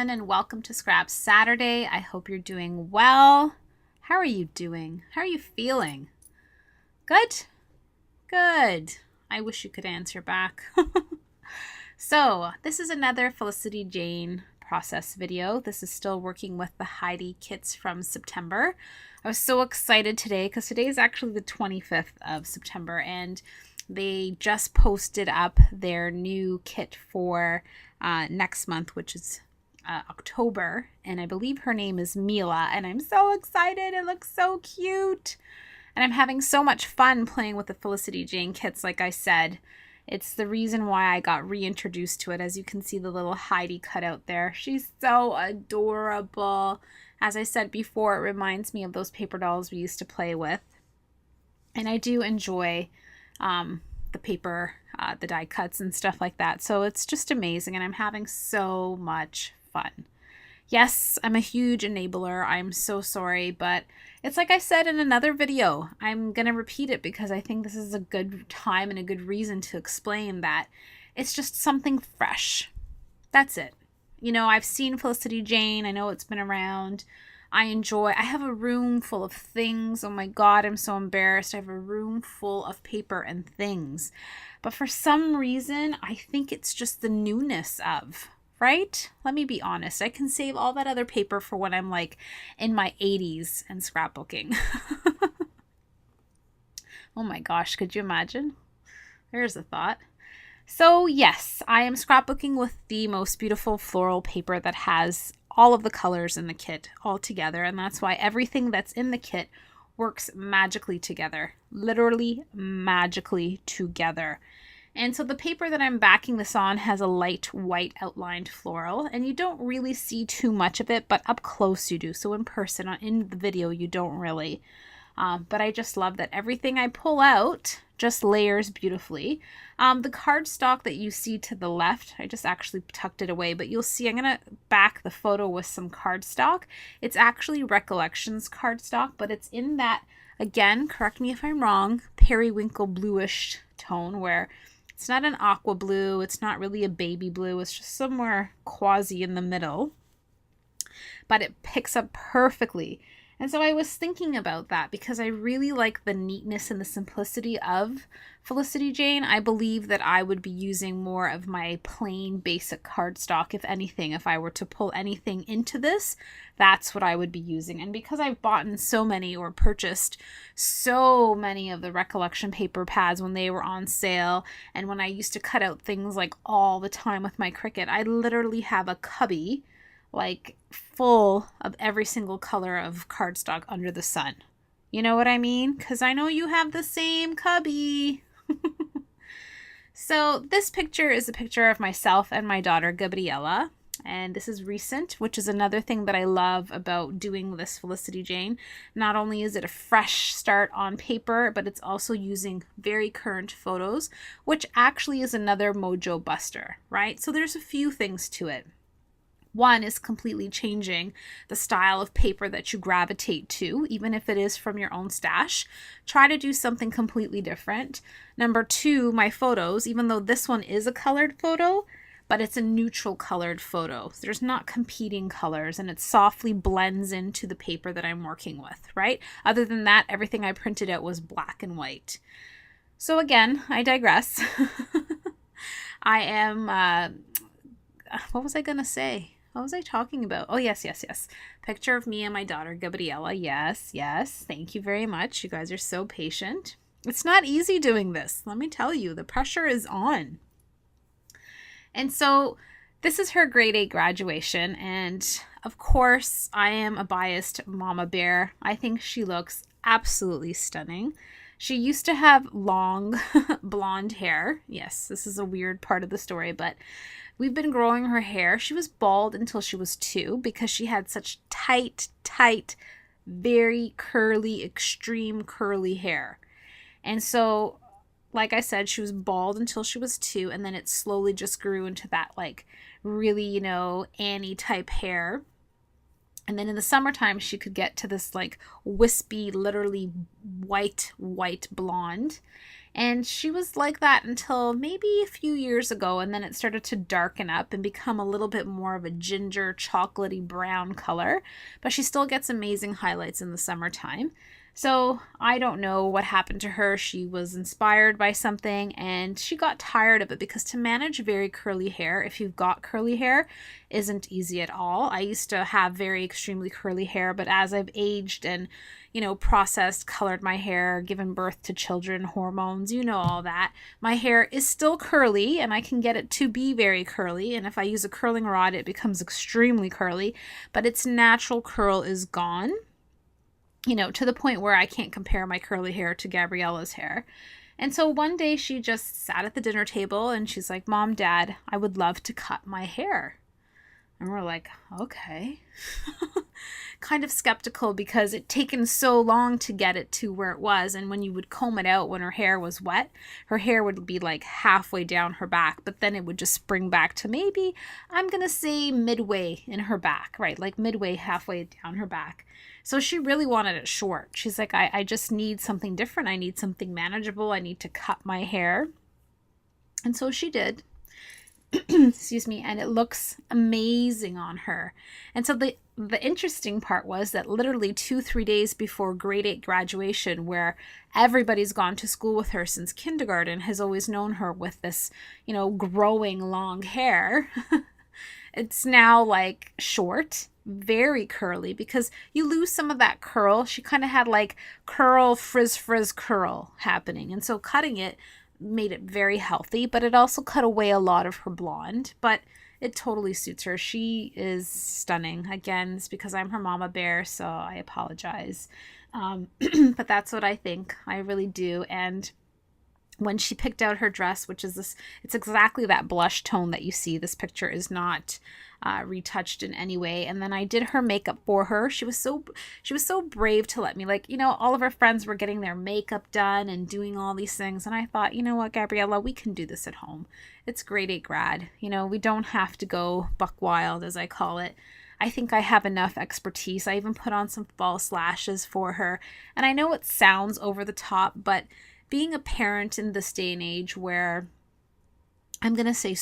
everyone, and welcome to Scrap Saturday. I hope you're doing well. How are you doing? How are you feeling? Good? Good. I wish you could answer back. So, this is another Felicity Jane process video. This is still working with the Heidi kits from September. I was so excited today because today is actually the 25th of September, and they just posted up their new kit for next month, which is October, and I believe her name is Mila, and I'm so excited. It looks so cute, and I'm having so much fun playing with the Felicity Jane kits. Like I said, it's the reason why I got reintroduced to it. As you can see, the little Heidi cut out there. She's so adorable. As I said before, it reminds me of those paper dolls we used to play with, and I do enjoy the paper, the die cuts and stuff like that. So it's just amazing, and I'm having so much fun. Yes, I'm a huge enabler. I'm so sorry, but it's like I said in another video. I'm going to repeat it because I think this is a good time and a good reason to explain that it's just something fresh. That's it. You know, I've seen Felicity Jane. I know it's been around. I have a room full of things. Oh my God, I'm so embarrassed. I have a room full of paper and things. But for some reason, I think it's just the newness of, right? Let me be honest. I can save all that other paper for when I'm like in my 80s and scrapbooking. Oh my gosh, could you imagine? There's a thought. So yes, I am scrapbooking with the most beautiful floral paper that has all of the colors in the kit all together, and that's why everything that's in the kit works magically together, literally magically together. And so the paper that I'm backing this on has a light white outlined floral, and you don't really see too much of it, but up close you do. So in person, in the video, you don't really. But I just love that everything I pull out just layers beautifully. The cardstock that you see to the left, I just actually tucked it away, but you'll see I'm going to back the photo with some cardstock. It's actually Recollections cardstock, but it's in that, again, correct me if I'm wrong, periwinkle bluish tone where it's not an aqua blue, it's not really a baby blue, it's just somewhere quasi in the middle, but it picks up perfectly. And so I was thinking about that because I really like the neatness and the simplicity of Felicity Jane. I believe that I would be using more of my plain basic cardstock, if anything. If I were to pull anything into this, that's what I would be using. And because I've bought in so many or purchased so many of the Recollection paper pads when they were on sale, and when I used to cut out things like all the time with my Cricut, I literally have a cubby like full of every single color of cardstock under the sun. You know what I mean? Because I know you have the same cubby. So this picture is a picture of myself and my daughter Gabriella, and this is recent, which is another thing that I love about doing this Felicity Jane. Not only is it a fresh start on paper, but it's also using very current photos, which actually is another mojo buster, right? So there's a few things to it. One is completely changing the style of paper that you gravitate to, even if it is from your own stash. Try to do something completely different. Number two, my photos, even though this one is a colored photo, but it's a neutral colored photo. So there's not competing colors, and it softly blends into the paper that I'm working with, right? Other than that, everything I printed out was black and white. So again, I digress. I am, what was I going to say? What was I talking about? Oh, yes. Picture of me and my daughter, Gabriella. Yes. Thank you very much. You guys are so patient. It's not easy doing this. Let me tell you, the pressure is on. And so this is her grade 8 graduation. And of course, I am a biased mama bear. I think she looks absolutely stunning. She used to have long blonde hair. Yes, this is a weird part of the story, but we've been growing her hair. She was bald until she was 2 because she had such tight, very curly, extreme curly hair. And so, like I said, she was bald until she was 2, and then it slowly just grew into that like really, Annie type hair. And then in the summertime, she could get to this like wispy, literally white blonde. And she was like that until maybe a few years ago. And then it started to darken up and become a little bit more of a ginger, chocolatey brown color. But she still gets amazing highlights in the summertime. So I don't know what happened to her. She was inspired by something and she got tired of it, because to manage very curly hair, if you've got curly hair, isn't easy at all. I used to have very extremely curly hair, but as I've aged and, processed, colored my hair, given birth to children, hormones, all that, my hair is still curly and I can get it to be very curly. And if I use a curling rod, it becomes extremely curly, but its natural curl is gone. To the point where I can't compare my curly hair to Gabriella's hair. And so one day she just sat at the dinner table and she's like, Mom, Dad, I would love to cut my hair. And we're like, okay. Kind of skeptical, because it taken so long to get it to where it was. And when you would comb it out when her hair was wet, her hair would be like halfway down her back, but then it would just spring back to maybe, I'm going to say midway in her back, right? Like midway, halfway down her back. So she really wanted it short. She's like, I just need something different. I need something manageable. I need to cut my hair. And so she did. Excuse me. And it looks amazing on her. And so the interesting part was that literally 2-3 days before grade 8 graduation, where everybody's gone to school with her since kindergarten, has always known her with this, growing long hair. It's now like short, very curly, because you lose some of that curl. She kind of had like curl, frizz curl happening. And so cutting it made it very healthy, but it also cut away a lot of her blonde. But it totally suits her. She is stunning. Again, it's because I'm her mama bear, so I apologize. But that's what I think. I really do. And when she picked out her dress, which is this, it's exactly that blush tone that you see. This picture is not retouched in any way. And then I did her makeup for her. She was so brave to let me, all of her friends were getting their makeup done and doing all these things. And I thought, you know what, Gabriella, we can do this at home. It's grade 8 grad. We don't have to go buck wild, as I call it. I think I have enough expertise. I even put on some false lashes for her. And I know it sounds over the top, but being a parent in this day and age where I'm going to say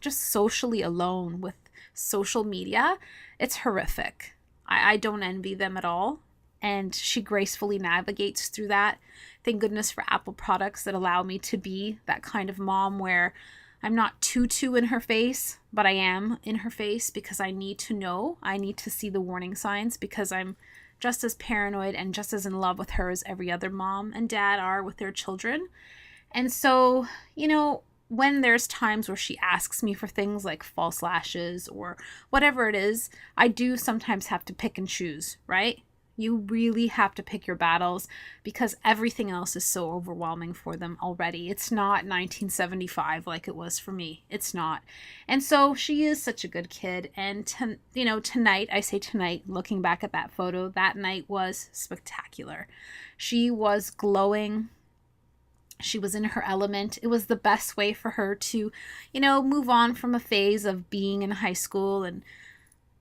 just socially alone with social media, it's horrific. I don't envy them at all. And she gracefully navigates through that. Thank goodness for Apple products that allow me to be that kind of mom where I'm not too in her face, but I am in her face, because I need to know. I need to see the warning signs, because I'm just as paranoid and just as in love with her as every other mom and dad are with their children. And so, when there's times where she asks me for things like false lashes or whatever it is, I do sometimes have to pick and choose, right? You really have to pick your battles, because everything else is so overwhelming for them already. It's not 1975 like it was for me. It's not. And so she is such a good kid. And, tonight, I say tonight, looking back at that photo, that night was spectacular. She was glowing. She was in her element. It was the best way for her to, move on from a phase of being in high school and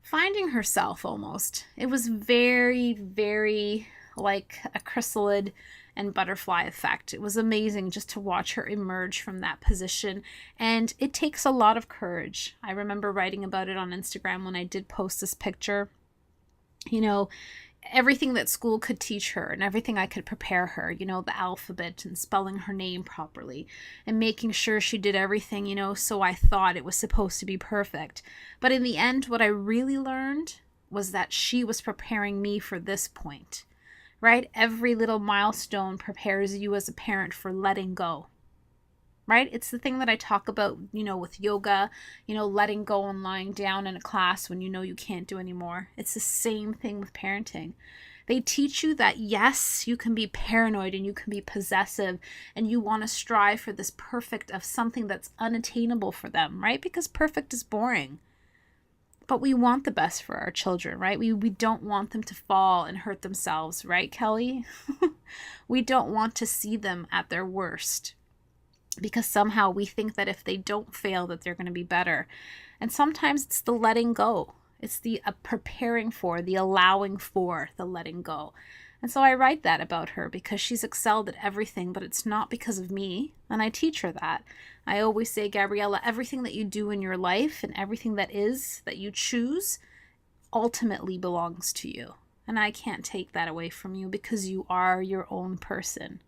finding herself almost. It was very, very like a chrysalid and butterfly effect. It was amazing just to watch her emerge from that position. And it takes a lot of courage. I remember writing about it on Instagram when I did post this picture. Everything that school could teach her and everything I could prepare her, the alphabet and spelling her name properly and making sure she did everything, so I thought it was supposed to be perfect. But in the end, what I really learned was that she was preparing me for this point, right? Every little milestone prepares you as a parent for letting go. Right? It's the thing that I talk about, with yoga, letting go and lying down in a class when you can't do anymore. It's the same thing with parenting. They teach you that, yes, you can be paranoid and you can be possessive and you want to strive for this perfect of something that's unattainable for them, right? Because perfect is boring. But we want the best for our children, right? We don't want them to fall and hurt themselves, right, Kelly? We don't want to see them at their worst, because somehow we think that if they don't fail that they're going to be better. And sometimes it's the letting go. It's the preparing for, the allowing for, the letting go. And so I write that about her because she's excelled at everything, but it's not because of me. And I teach her that. I always say, Gabriella, everything that you do in your life and everything that you choose ultimately belongs to you. And I can't take that away from you because you are your own person.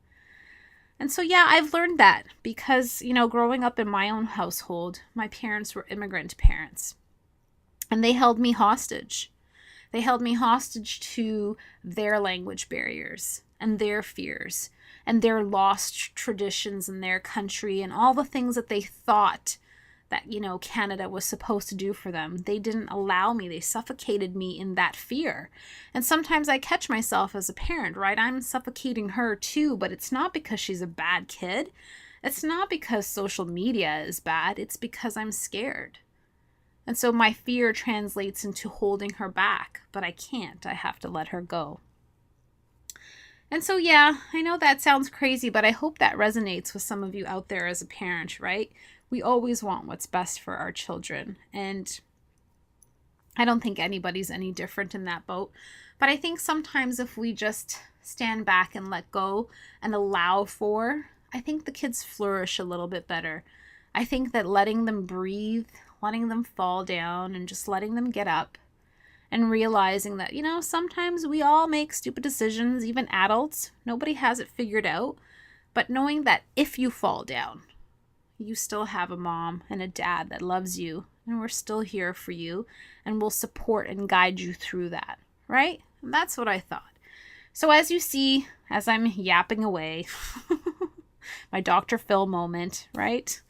And so, yeah, I've learned that because, growing up in my own household, my parents were immigrant parents and they held me hostage. They held me hostage to their language barriers and their fears and their lost traditions in their country and all the things that they thought that, Canada was supposed to do for them. They didn't allow me. They suffocated me in that fear. And sometimes I catch myself as a parent, right? I'm suffocating her too, but it's not because she's a bad kid. It's not because social media is bad. It's because I'm scared. And so my fear translates into holding her back, but I can't. I have to let her go. And so, yeah, I know that sounds crazy, but I hope that resonates with some of you out there as a parent, right? We always want what's best for our children. And I don't think anybody's any different in that boat. But I think sometimes if we just stand back and let go and allow for, I think the kids flourish a little bit better. I think that letting them breathe, letting them fall down and just letting them get up and realizing that, sometimes we all make stupid decisions, even adults. Nobody has it figured out. But knowing that if you fall down, you still have a mom and a dad that loves you, and we're still here for you, and will support and guide you through that, right? And that's what I thought. So as you see, as I'm yapping away, my Dr. Phil moment, right?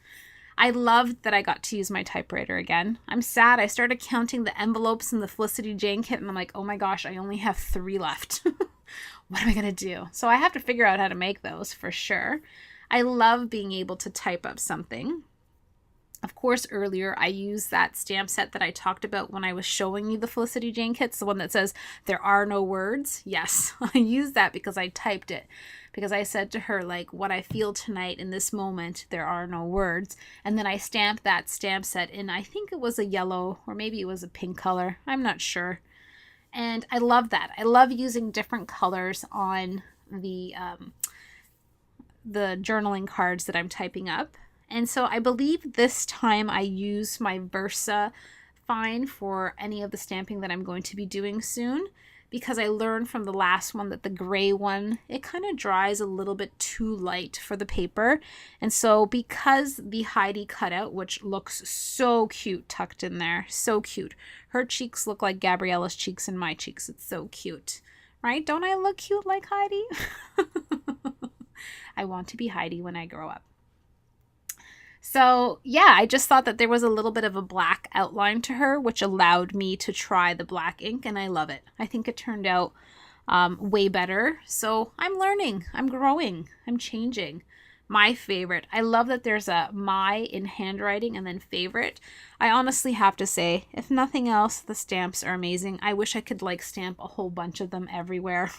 I loved that I got to use my typewriter again. I'm sad. I started counting the envelopes in the Felicity Jane kit, and I'm like, oh my gosh, I only have 3 left. What am I going to do? So I have to figure out how to make those for sure. I love being able to type up something. Of course, earlier I used that stamp set that I talked about when I was showing you the Felicity Jane kits, the one that says, there are no words. Yes, I used that because I typed it. Because I said to her, like, what I feel tonight in this moment, there are no words. And then I stamped that stamp set in, I think it was a yellow or maybe it was a pink color. I'm not sure. And I love that. I love using different colors on the journaling cards that I'm typing up. And so I believe this time I use my Versa fine for any of the stamping that I'm going to be doing soon, because I learned from the last one that the gray one, it kind of dries a little bit too light for the paper. And so because the Heidi cutout, which looks so cute tucked in there, so cute. Her cheeks look like Gabriella's cheeks and my cheeks. It's so cute, right? Don't I look cute like Heidi? I want to be Heidi when I grow up. So yeah, I just thought that there was a little bit of a black outline to her, which allowed me to try the black ink, and I love it. I think it turned out way better. So I'm learning, I'm growing, I'm changing. My favorite. I love that there's a my in handwriting and then favorite. I honestly have to say, if nothing else, the stamps are amazing. I wish I could stamp a whole bunch of them everywhere,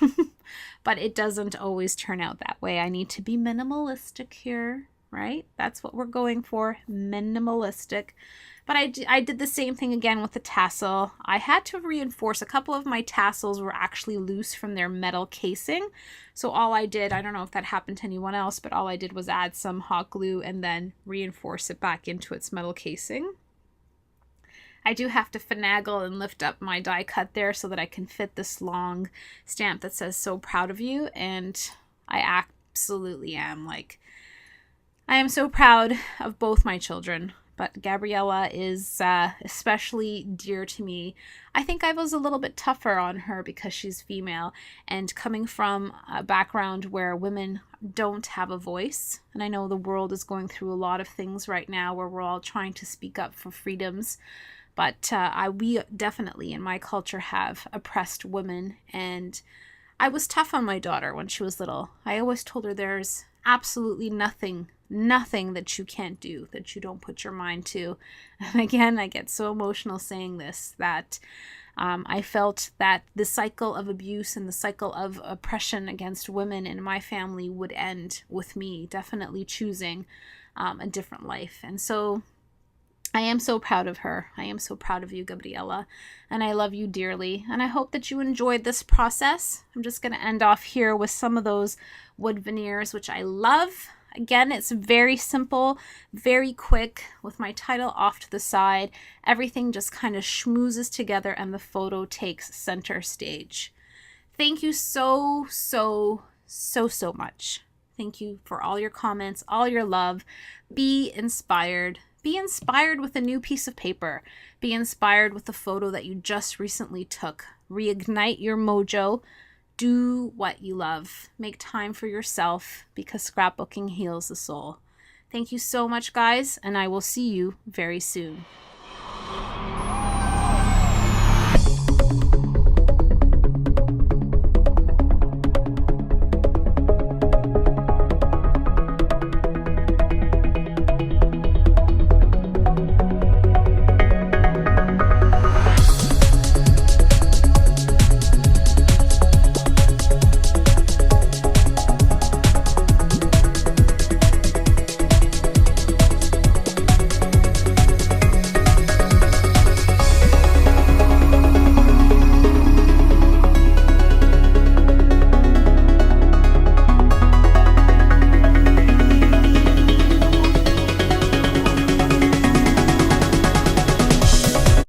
but it doesn't always turn out that way. I need to be minimalistic here, right? That's what we're going for, minimalistic. But I did the same thing again with the tassel. I had to reinforce. A couple of my tassels were actually loose from their metal casing. So all I did, I don't know if that happened to anyone else, but all I did was add some hot glue and then reinforce it back into its metal casing. I do have to finagle and lift up my die cut there so that I can fit this long stamp that says "so proud of you." And I absolutely am. I am so proud of both my children, but Gabriella is especially dear to me. I think I was a little bit tougher on her because she's female, and coming from a background where women don't have a voice, and I know the world is going through a lot of things right now where we're all trying to speak up for freedoms, but we definitely in my culture have oppressed women, and I was tough on my daughter when she was little. I always told her there's absolutely nothing that you can't do, that you don't put your mind to. And again, I get so emotional saying this, that I felt that the cycle of abuse and the cycle of oppression against women in my family would end with me definitely choosing a different life. And so I am so proud of her. I am so proud of you, Gabriela, and I love you dearly. And I hope that you enjoyed this process. I'm just going to end off here with some of those wood veneers, which I love. Again, it's very simple, very quick, with my title off to the side. Everything just kind of schmoozes together and the photo takes center stage. Thank you so much. Thank you for all your comments, all your love. Be inspired. Be inspired with a new piece of paper. Be inspired with the photo that you just recently took. Reignite your mojo. Do what you love. Make time for yourself, because scrapbooking heals the soul. Thank you so much, guys, and I will see you very soon.